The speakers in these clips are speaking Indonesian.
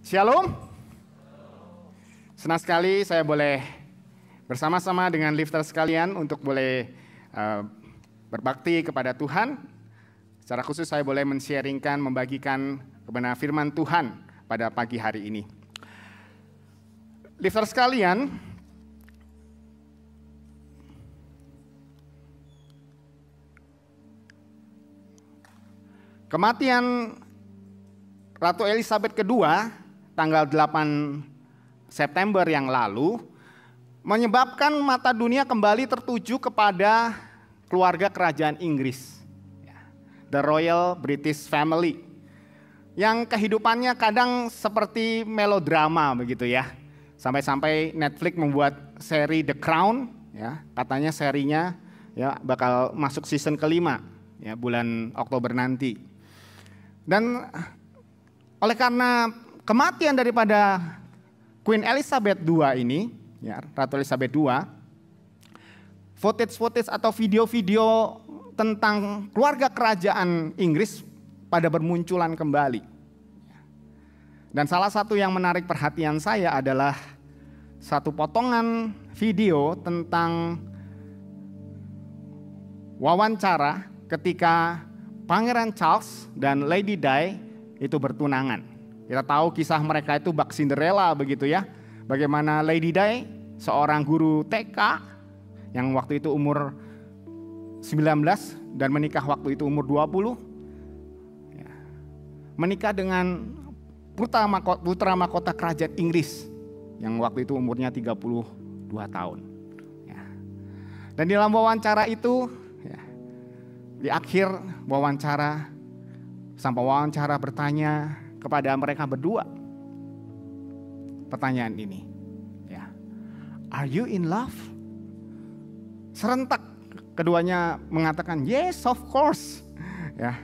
Shalom. Senang sekali saya boleh bersama-sama dengan lifter sekalian untuk boleh berbakti kepada Tuhan. Secara khusus saya boleh men-sharingkan, membagikan kebenaran firman Tuhan pada pagi hari ini. Lifter sekalian, kematian Ratu Elizabeth II tanggal 8 September yang lalu menyebabkan mata dunia kembali tertuju kepada keluarga kerajaan Inggris, The Royal British Family, yang kehidupannya kadang seperti melodrama begitu ya. Sampai-sampai Netflix membuat seri The Crown, ya, katanya serinya ya bakal masuk season kelima ya bulan Oktober nanti. Dan oleh karena kematian daripada Queen Elizabeth II ini, ya, Ratu Elizabeth II, footage atau video-video tentang keluarga kerajaan Inggris pada bermunculan kembali. Dan salah satu yang menarik perhatian saya adalah satu potongan video tentang wawancara ketika Pangeran Charles dan Lady Di itu bertunangan. Kita tahu kisah mereka itu bak Cinderella begitu ya. Bagaimana Lady Di, seorang guru TK yang waktu itu umur 19 dan menikah waktu itu umur 20. Ya, menikah dengan putra mahkota kerajaan Inggris yang waktu itu umurnya 32 tahun. Ya. Dan di dalam wawancara itu, ya, di akhir wawancara, sang wawancara bertanya kepada mereka berdua pertanyaan ini, ya, are you in love? Serentak keduanya mengatakan yes, of course. Ya,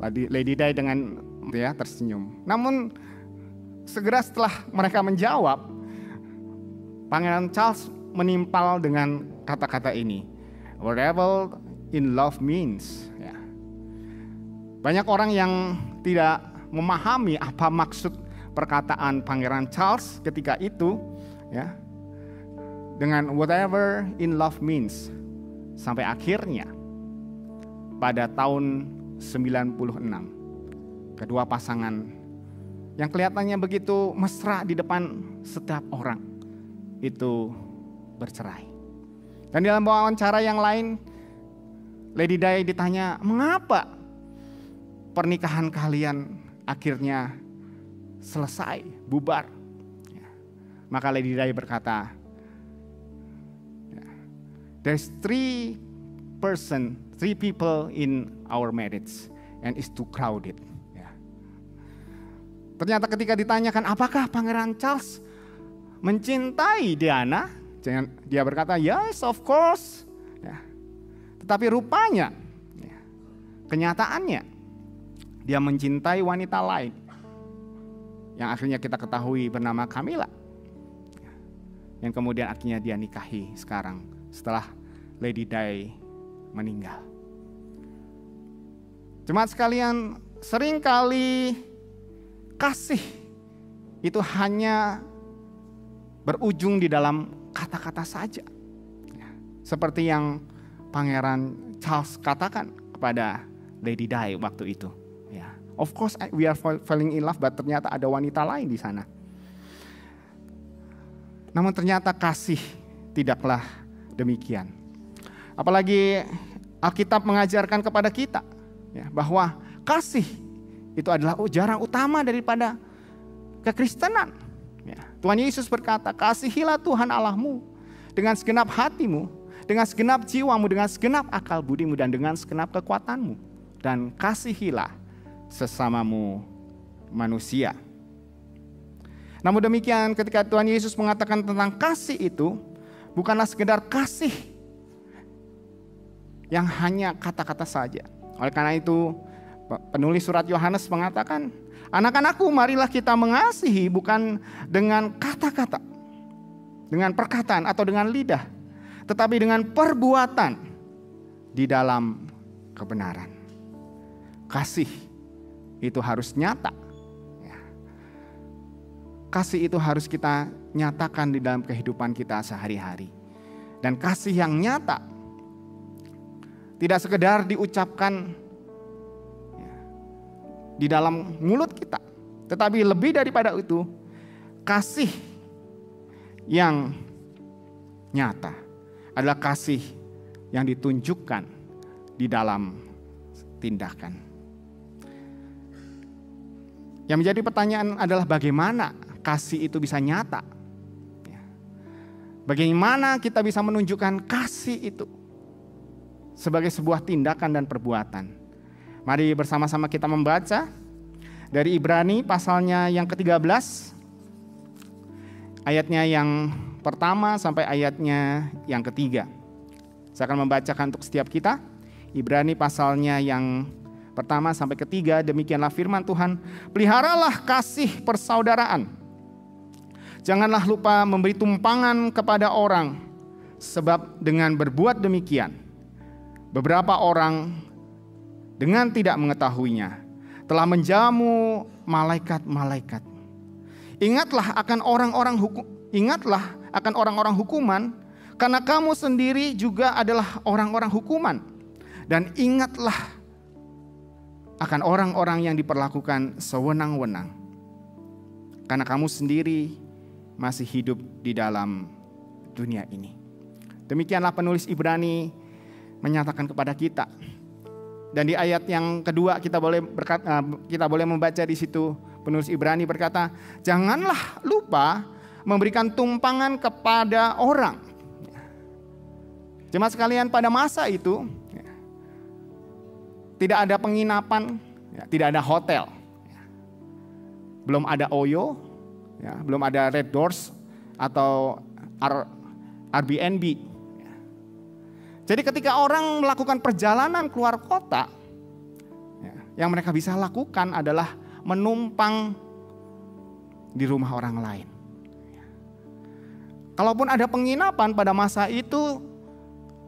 Lady Di dengan ya tersenyum. Namun segera setelah mereka menjawab, Pangeran Charles menimpal dengan kata-kata ini, whatever in love means. Ya. Banyak orang yang tidak memahami apa maksud perkataan Pangeran Charles ketika itu, ya, dengan whatever in love means. Sampai akhirnya pada tahun 96, kedua pasangan yang kelihatannya begitu mesra di depan setiap orang itu bercerai. Dan dalam wawancara yang lain, Lady Di ditanya, mengapa pernikahan kalian akhirnya selesai, bubar? Ya. Maka Lady Di berkata, there's three people in our marriage and it's too crowded. Ya. Ternyata ketika ditanyakan apakah Pangeran Charles mencintai Diana, dia berkata yes, of course. Ya. Tetapi rupanya, ya, kenyataannya dia mencintai wanita lain yang akhirnya kita ketahui bernama Camilla, yang kemudian akhirnya dia nikahi sekarang setelah Lady Di meninggal. Jemaat sekalian, seringkali kasih itu hanya berujung di dalam kata-kata saja, seperti yang Pangeran Charles katakan kepada Lady Di waktu itu. Ya, of course we are falling in love, but ternyata ada wanita lain di sana. Namun ternyata kasih tidaklah demikian. Apalagi Alkitab mengajarkan kepada kita, ya, bahwa kasih itu adalah ajaran utama daripada kekristenan. Ya, Tuhan Yesus berkata, kasihilah Tuhan Allahmu dengan segenap hatimu, dengan segenap jiwamu, dengan segenap akal budimu, dan dengan segenap kekuatanmu. Dan kasihilah sesamamu manusia. Namun demikian, ketika Tuhan Yesus mengatakan tentang kasih itu, bukanlah sekedar kasih yang hanya kata-kata saja. Oleh karena itu, penulis surat Yohanes mengatakan, anak-anakku, marilah kita mengasihi bukan dengan kata-kata, dengan perkataan atau dengan lidah, tetapi dengan perbuatan di dalam kebenaran. Kasih itu harus nyata. kasih itu harus kita nyatakan di dalam kehidupan kita sehari-hari. Dan kasih yang nyata tidak sekedar diucapkan di dalam mulut kita, tetapi lebih daripada itu, kasih yang nyata adalah kasih yang ditunjukkan di dalam tindakan. Yang menjadi pertanyaan adalah bagaimana kasih itu bisa nyata? Bagaimana kita bisa menunjukkan kasih itu sebagai sebuah tindakan dan perbuatan? Mari bersama-sama kita membaca dari Ibrani pasalnya yang ke-13, ayatnya yang pertama sampai ayatnya yang ketiga. Saya akan membacakan untuk setiap kita. Ibrani pasalnya yang pertama sampai ketiga, demikianlah firman Tuhan. Peliharalah kasih persaudaraan. Janganlah lupa memberi tumpangan kepada orang, sebab dengan berbuat demikian, beberapa orang dengan tidak mengetahuinya telah menjamu malaikat-malaikat. Ingatlah akan orang-orang hukuman, karena kamu sendiri juga adalah orang-orang hukuman. Dan ingatlah akan orang-orang yang diperlakukan sewenang-wenang, karena kamu sendiri masih hidup di dalam dunia ini. Demikianlah penulis Ibrani menyatakan kepada kita. Dan di ayat yang kedua kita boleh membaca di situ, penulis Ibrani berkata, janganlah lupa memberikan tumpangan kepada orang. Jemaat sekalian, pada masa itu tidak ada penginapan, tidak ada hotel, belum ada OYO, belum ada Red Doors atau Airbnb. Jadi ketika orang melakukan perjalanan keluar kota, yang mereka bisa lakukan adalah menumpang di rumah orang lain. Kalaupun ada penginapan pada masa itu,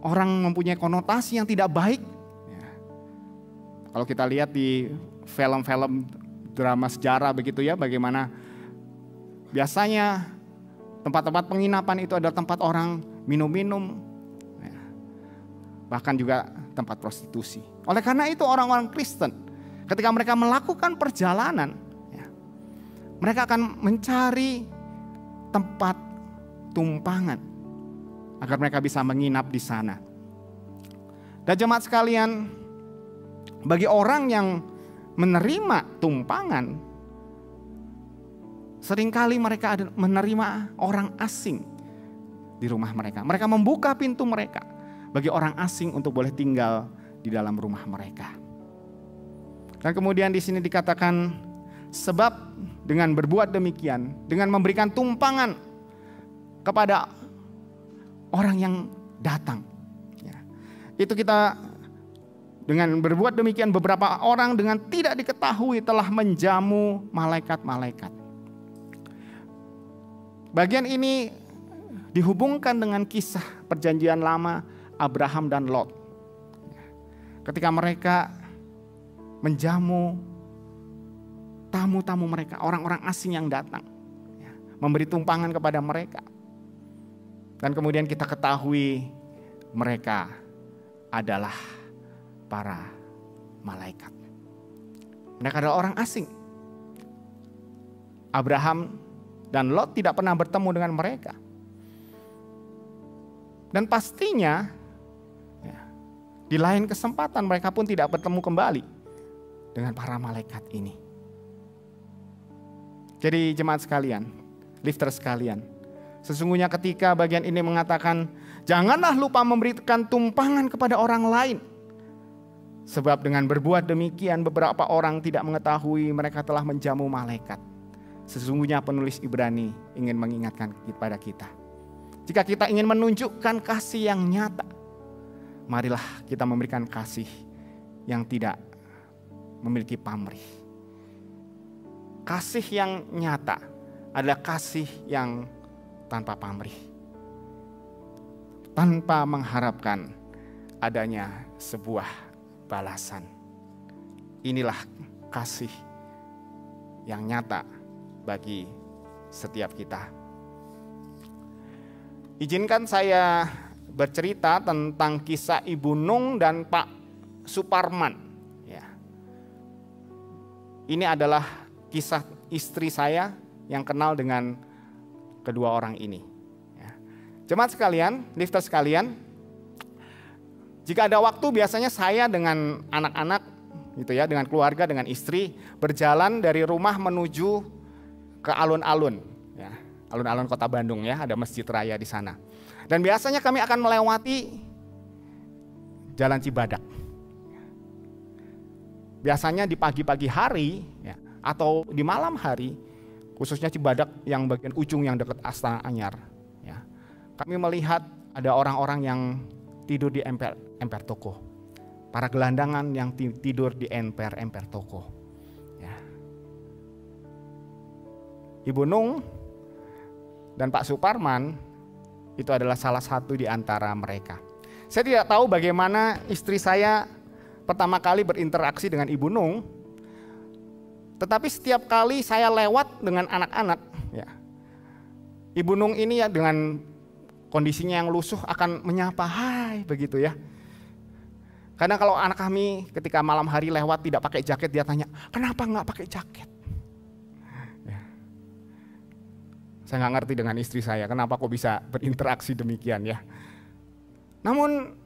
orang mempunyai konotasi yang tidak baik. Kalau kita lihat di film-film drama sejarah begitu ya, bagaimana biasanya tempat-tempat penginapan itu adalah tempat orang minum-minum, bahkan juga tempat prostitusi. Oleh karena itu orang-orang Kristen ketika mereka melakukan perjalanan, mereka akan mencari tempat tumpangan agar mereka bisa menginap di sana. Dan jemaat sekalian, bagi orang yang menerima tumpangan, seringkali mereka menerima orang asing di rumah mereka. Mereka membuka pintu mereka bagi orang asing untuk boleh tinggal di dalam rumah mereka. Dan kemudian di sini dikatakan, sebab dengan berbuat demikian, dengan memberikan tumpangan kepada orang yang datang, itu kita dengan berbuat demikian, beberapa orang dengan tidak diketahui telah menjamu malaikat-malaikat. Bagian ini dihubungkan dengan kisah perjanjian lama Abraham dan Lot. Ketika mereka menjamu tamu-tamu mereka, orang-orang asing yang datang, memberi tumpangan kepada mereka. Dan kemudian kita ketahui mereka adalah para malaikat. Mereka adalah orang asing. Abraham dan Lot tidak pernah bertemu dengan mereka. Dan pastinya di lain kesempatan mereka pun tidak bertemu kembali dengan para malaikat ini. Jadi jemaat sekalian, lifter sekalian, sesungguhnya ketika bagian ini mengatakan, janganlah lupa memberikan tumpangan kepada orang lain. Sebab dengan berbuat demikian beberapa orang tidak mengetahui mereka telah menjamu malaikat. Sesungguhnya penulis Ibrani ingin mengingatkan kepada kita. Jika kita ingin menunjukkan kasih yang nyata, marilah kita memberikan kasih yang tidak memiliki pamrih. Kasih yang nyata adalah kasih yang tanpa pamrih, tanpa mengharapkan adanya sebuah balasan. Inilah kasih yang nyata bagi setiap kita. Izinkan saya bercerita tentang kisah Ibu Nung dan Pak Suparman. Ya. Ini adalah kisah istri saya yang kenal dengan kedua orang ini. Ya. Jemaat sekalian, lifter sekalian, jika ada waktu biasanya saya dengan anak-anak, gitu ya, dengan keluarga, dengan istri berjalan dari rumah menuju ke alun-alun, ya, alun-alun Kota Bandung ya, ada Masjid Raya di sana. Dan biasanya kami akan melewati Jalan Cibadak. Biasanya di pagi-pagi hari ya, atau di malam hari, khususnya Cibadak yang bagian ujung yang dekat Astana Anyar. Ya, kami melihat ada orang-orang yang tidur di emper toko, para gelandangan yang tidur di emper toko. Ya. Ibu Nung dan Pak Suparman itu adalah salah satu di antara mereka. Saya tidak tahu bagaimana istri saya pertama kali berinteraksi dengan Ibu Nung, tetapi setiap kali saya lewat dengan anak-anak, ya, Ibu Nung ini ya dengan kondisinya yang lusuh akan menyapa, hai, begitu ya. Kadang kalau anak kami ketika malam hari lewat tidak pakai jaket, dia tanya, kenapa nggak pakai jaket? Ya. Saya nggak ngerti dengan istri saya, kenapa kok bisa berinteraksi demikian ya. Namun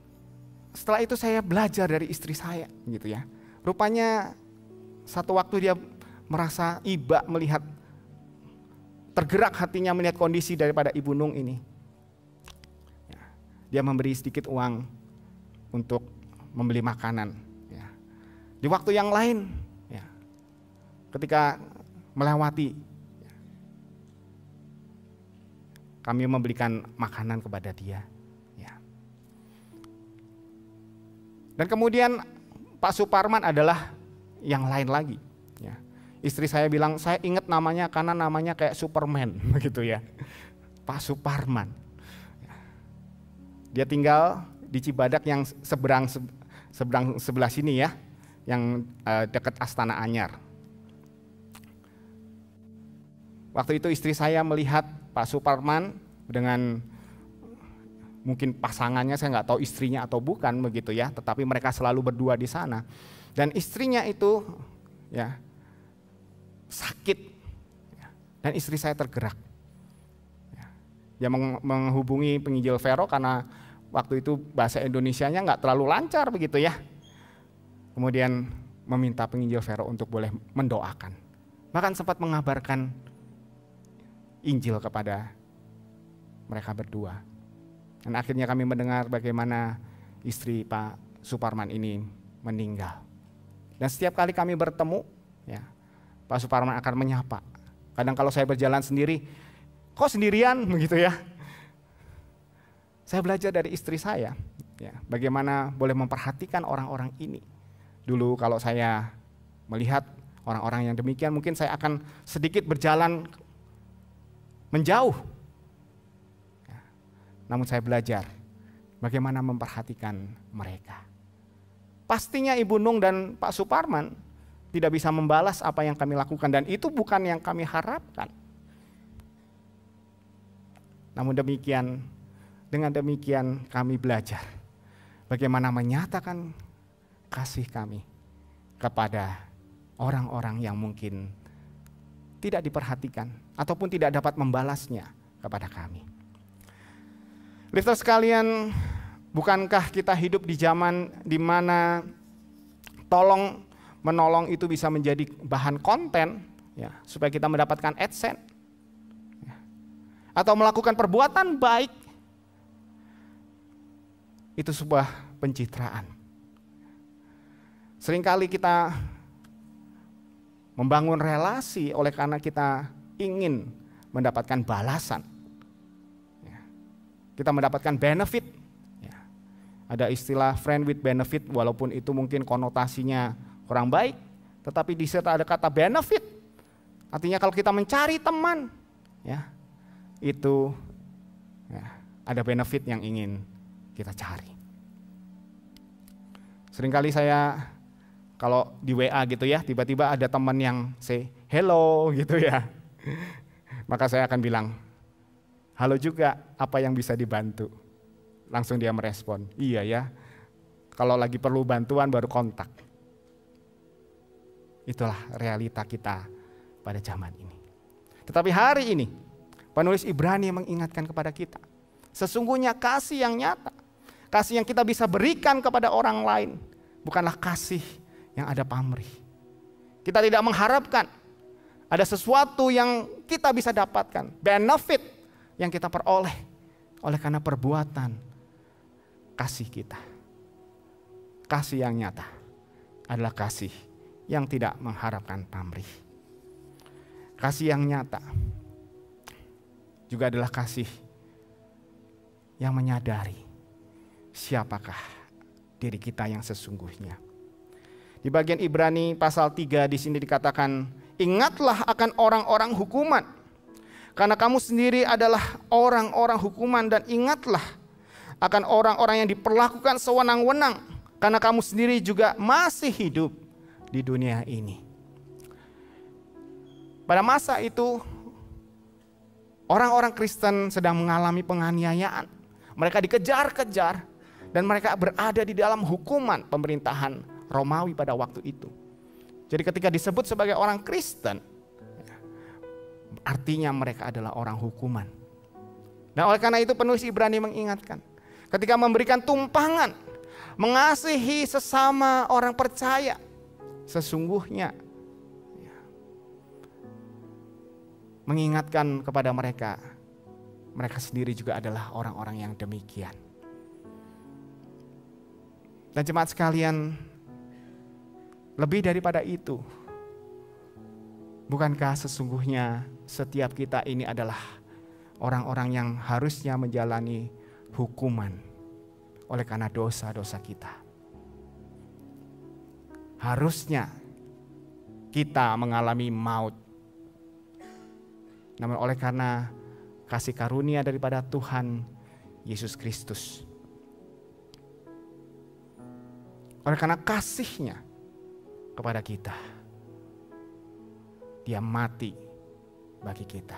setelah itu saya belajar dari istri saya, gitu ya. Rupanya satu waktu dia merasa iba melihat, tergerak hatinya melihat kondisi daripada Ibu Nung ini. Ya. Dia memberi sedikit uang untuk membeli makanan. Ya. Di waktu yang lain, ya, ketika melewati, kami memberikan makanan kepada dia. Ya. Dan kemudian Pak Suparman adalah yang lain lagi. Ya. Istri saya bilang, saya ingat namanya karena namanya kayak Superman, begitu ya. Pak Suparman. Ya. Dia tinggal di Cibadak yang seberang sebelah sini ya, yang dekat Astana Anyar. Waktu itu istri saya melihat Pak Suparman dengan mungkin pasangannya, saya nggak tahu istrinya atau bukan begitu ya, tetapi mereka selalu berdua di sana. Dan istrinya itu ya sakit, ya, dan istri saya tergerak. Ya, dia menghubungi penginjil Vero karena waktu itu bahasa Indonesianya nggak terlalu lancar begitu ya. Kemudian meminta penginjil Vero untuk boleh mendoakan. Bahkan sempat mengabarkan Injil kepada mereka berdua. Dan akhirnya kami mendengar bagaimana istri Pak Suparman ini meninggal. Dan setiap kali kami bertemu, ya, Pak Suparman akan menyapa. Kadang kalau saya berjalan sendiri, kok sendirian begitu ya. Saya belajar dari istri saya, ya, bagaimana boleh memperhatikan orang-orang ini. Dulu kalau saya melihat orang-orang yang demikian, mungkin saya akan sedikit berjalan menjauh. Ya, namun saya belajar bagaimana memperhatikan mereka. Pastinya Ibu Nung dan Pak Suparman tidak bisa membalas apa yang kami lakukan, dan itu bukan yang kami harapkan. Namun demikian, dengan demikian kami belajar bagaimana menyatakan kasih kami kepada orang-orang yang mungkin tidak diperhatikan ataupun tidak dapat membalasnya kepada kami. Lifter sekalian, bukankah kita hidup di zaman di mana tolong menolong itu bisa menjadi bahan konten, ya, supaya kita mendapatkan AdSense, ya, atau melakukan perbuatan baik itu sebuah pencitraan. Seringkali kita membangun relasi oleh karena kita ingin mendapatkan balasan. Ya. Kita mendapatkan benefit. Ya. Ada istilah friend with benefit, walaupun itu mungkin konotasinya kurang baik, tetapi di situ ada kata benefit. Artinya kalau kita mencari teman, ya, itu ya, ada benefit yang ingin kita cari. Seringkali saya kalau di WA gitu ya, tiba-tiba ada teman yang say hello gitu ya. Maka saya akan bilang, halo juga, apa yang bisa dibantu? Langsung dia merespon, iya ya, kalau lagi perlu bantuan baru kontak. Itulah realita kita pada zaman ini. Tetapi hari ini, penulis Ibrani mengingatkan kepada kita, sesungguhnya kasih yang nyata, kasih yang kita bisa berikan kepada orang lain, bukanlah kasih yang ada pamrih. Kita tidak mengharapkan ada sesuatu yang kita bisa dapatkan, benefit yang kita peroleh oleh karena perbuatan kasih kita. Kasih yang nyata adalah kasih yang tidak mengharapkan pamrih. Kasih yang nyata juga adalah kasih yang menyadari siapakah diri kita yang sesungguhnya. Di bagian Ibrani pasal 3 di sini dikatakan, ingatlah akan orang-orang hukuman, karena kamu sendiri adalah orang-orang hukuman, dan ingatlah akan orang-orang yang diperlakukan sewenang-wenang, karena kamu sendiri juga masih hidup di dunia ini. Pada masa itu, orang-orang Kristen sedang mengalami penganiayaan. Mereka dikejar-kejar dan mereka berada di dalam hukuman pemerintahan Romawi pada waktu itu. Jadi ketika disebut sebagai orang Kristen, artinya mereka adalah orang hukuman. Dan oleh karena itu penulis Ibrani mengingatkan, ketika memberikan tumpangan, mengasihi sesama orang percaya, sesungguhnya mengingatkan kepada mereka, mereka sendiri juga adalah orang-orang yang demikian. Dan jemaat sekalian, lebih daripada itu, bukankah sesungguhnya setiap kita ini adalah orang-orang yang harusnya menjalani hukuman oleh karena dosa-dosa kita? Harusnya kita mengalami maut. Namun oleh karena kasih karunia daripada Tuhan Yesus Kristus, oleh karena kasih-Nya kepada kita, Dia mati bagi kita.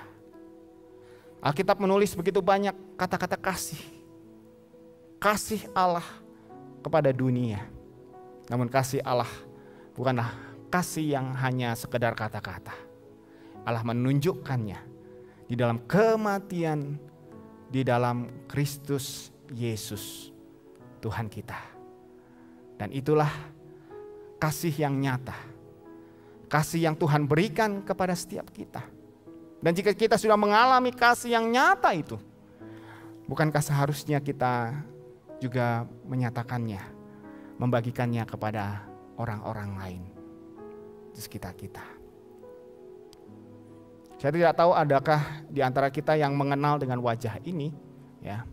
Alkitab menulis begitu banyak kata-kata kasih. Kasih Allah kepada dunia. Namun kasih Allah bukanlah kasih yang hanya sekedar kata-kata. Allah menunjukkannya di dalam kematian, di dalam Kristus Yesus Tuhan kita. Dan itulah kasih yang nyata, kasih yang Tuhan berikan kepada setiap kita. Dan jika kita sudah mengalami kasih yang nyata itu, bukankah seharusnya kita juga menyatakannya, membagikannya kepada orang-orang lain di sekitar kita. Saya tidak tahu adakah di antara kita yang mengenal dengan wajah ini, ya.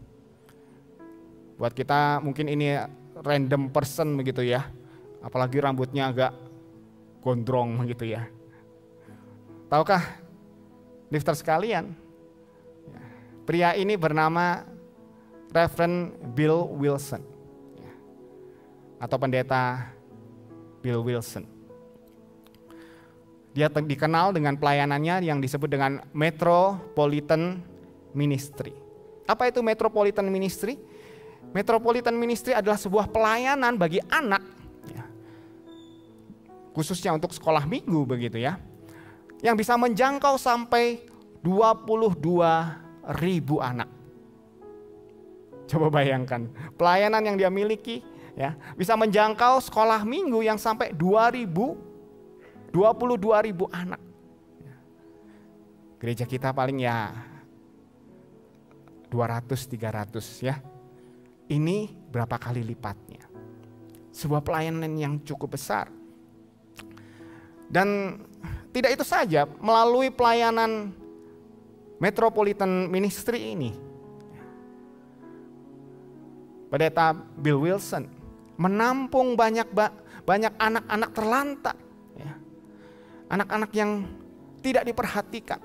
Buat kita mungkin ini random person begitu ya, apalagi rambutnya agak gondrong begitu ya. Tahukah lifter sekalian, pria ini bernama Reverend Bill Wilson, atau pendeta Bill Wilson. Dia dikenal dengan pelayanannya yang disebut dengan Metropolitan Ministry. Apa itu Metropolitan Ministry? Metropolitan Ministry adalah sebuah pelayanan bagi anak, khususnya untuk sekolah minggu begitu ya, yang bisa menjangkau sampai 22.000 anak. Coba bayangkan, pelayanan yang dia miliki ya, bisa menjangkau sekolah minggu yang sampai 22.000 anak. Gereja kita paling ya 200-300 ya. Ini berapa kali lipatnya. Sebuah pelayanan yang cukup besar. Dan tidak itu saja, melalui pelayanan Metropolitan Ministry ini, pendeta Bill Wilson menampung banyak anak-anak terlantar, ya. Anak-anak yang tidak diperhatikan,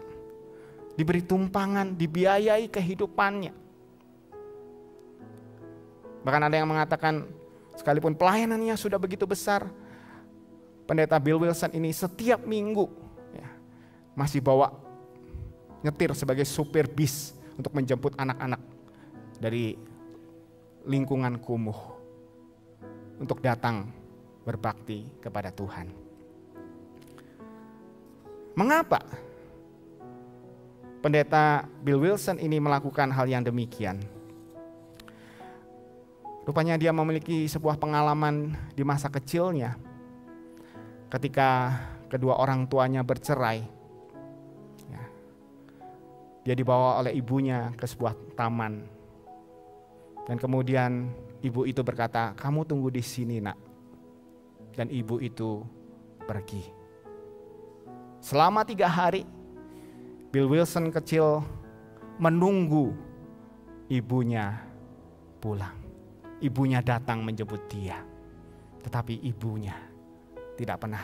diberi tumpangan, dibiayai kehidupannya. Bahkan ada yang mengatakan, sekalipun pelayanannya sudah begitu besar, pendeta Bill Wilson ini setiap minggu ya, masih bawa nyetir sebagai supir bis untuk menjemput anak-anak dari lingkungan kumuh untuk datang berbakti kepada Tuhan. Mengapa pendeta Bill Wilson ini melakukan hal yang demikian? Rupanya dia memiliki sebuah pengalaman di masa kecilnya ketika kedua orang tuanya bercerai. Dia dibawa oleh ibunya ke sebuah taman. Dan kemudian ibu itu berkata, "Kamu tunggu di sini, Nak." Dan ibu itu pergi. Selama 3 hari, Bill Wilson kecil menunggu ibunya pulang. Ibunya datang menjemput dia. Tetapi ibunya tidak pernah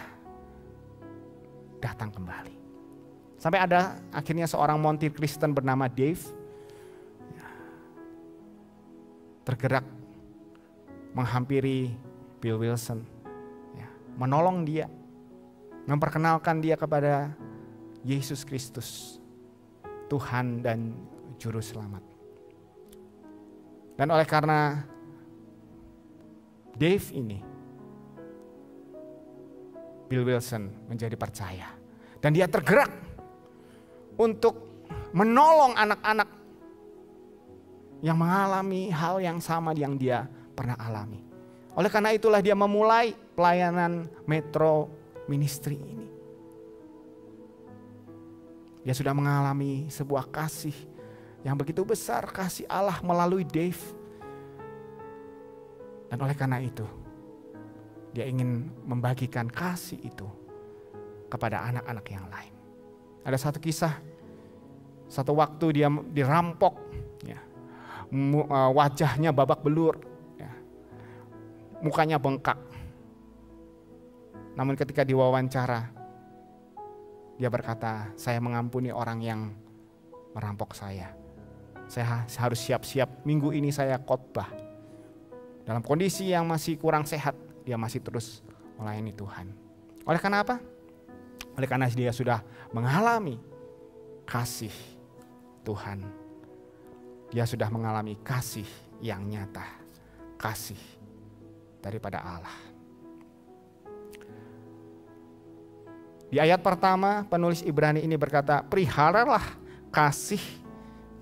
datang kembali. Sampai ada akhirnya seorang montir Kristen bernama Dave tergerak menghampiri Bill Wilson, menolong dia, memperkenalkan dia kepada Yesus Kristus, Tuhan dan Juru Selamat. Dan oleh karena Dave ini, Bill Wilson menjadi percaya. Dan dia tergerak untuk menolong anak-anak yang mengalami hal yang sama yang dia pernah alami. Oleh karena itulah dia memulai pelayanan Metro Ministry ini. Dia sudah mengalami sebuah kasih yang begitu besar, kasih Allah melalui Dave. Dan oleh karena itu, dia ingin membagikan kasih itu kepada anak-anak yang lain. Ada satu kisah, satu waktu dia dirampok, wajahnya babak belur, mukanya bengkak. Namun ketika diwawancara, dia berkata, "Saya mengampuni orang yang merampok saya. Saya harus siap-siap, minggu ini saya khotbah." Dalam kondisi yang masih kurang sehat, dia masih terus melayani Tuhan. Oleh karena apa? Oleh karena dia sudah mengalami kasih Tuhan. Dia sudah mengalami kasih yang nyata. Kasih daripada Allah. Di ayat pertama penulis Ibrani ini berkata, "Peliharalah kasih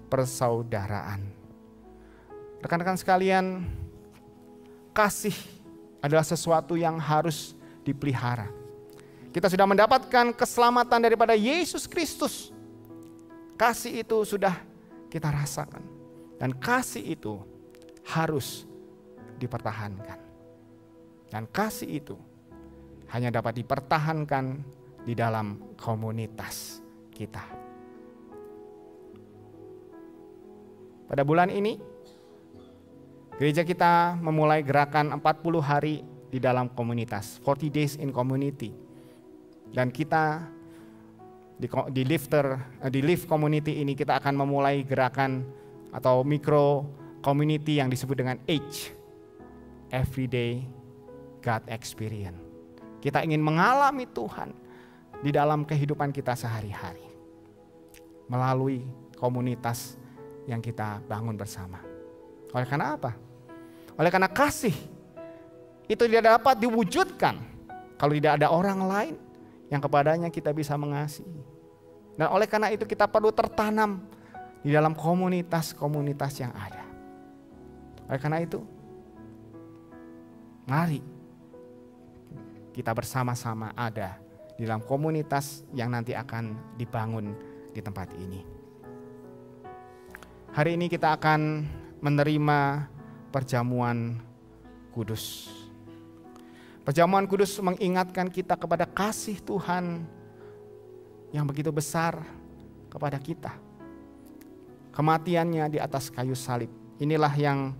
persaudaraan." Rekan-rekan sekalian, kasih adalah sesuatu yang harus dipelihara. Kita sudah mendapatkan keselamatan daripada Yesus Kristus. Kasih itu sudah kita rasakan. Dan kasih itu harus dipertahankan. Dan kasih itu hanya dapat dipertahankan di dalam komunitas kita. Pada bulan ini, gereja kita memulai gerakan 40 hari di dalam komunitas, 40 days in community. Dan kita di Lift Community ini kita akan memulai gerakan atau mikro community yang disebut dengan H, Everyday God Experience. Kita ingin mengalami Tuhan di dalam kehidupan kita sehari-hari melalui komunitas yang kita bangun bersama. Oleh karena apa? Oleh karena kasih itu tidak dapat diwujudkan kalau tidak ada orang lain yang kepadanya kita bisa mengasihi. Dan oleh karena itu kita perlu tertanam di dalam komunitas-komunitas yang ada. Oleh karena itu, mari kita bersama-sama ada di dalam komunitas yang nanti akan dibangun di tempat ini. Hari ini kita akan menerima perjamuan kudus. Perjamuan kudus mengingatkan kita kepada kasih Tuhan yang begitu besar kepada kita. Kematiannya di atas kayu salib. Inilah yang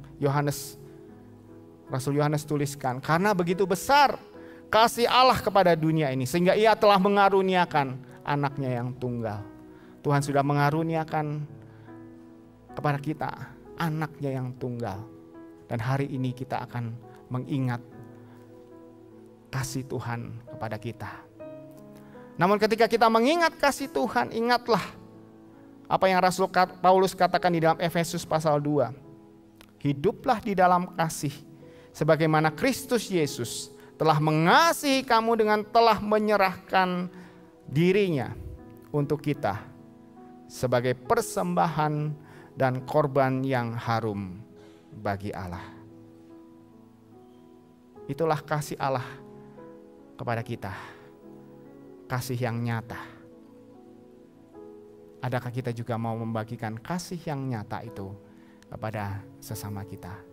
Rasul Yohanes tuliskan. Karena begitu besar kasih Allah kepada dunia ini, sehingga Ia telah mengaruniakan anaknya yang tunggal. Tuhan sudah mengaruniakan kepada kita anaknya yang tunggal. Dan hari ini kita akan mengingat kasih Tuhan kepada kita. Namun ketika kita mengingat kasih Tuhan, ingatlah Apa yang Rasul Paulus katakan di dalam Efesus pasal 2. Hiduplah di dalam kasih, sebagaimana Kristus Yesus telah mengasihi kamu dengan telah menyerahkan dirinya untuk kita sebagai persembahan dan korban yang harum bagi Allah. Itulah kasih Allah kepada kita, kasih yang nyata. Adakah kita juga mau membagikan kasih yang nyata itu kepada sesama kita?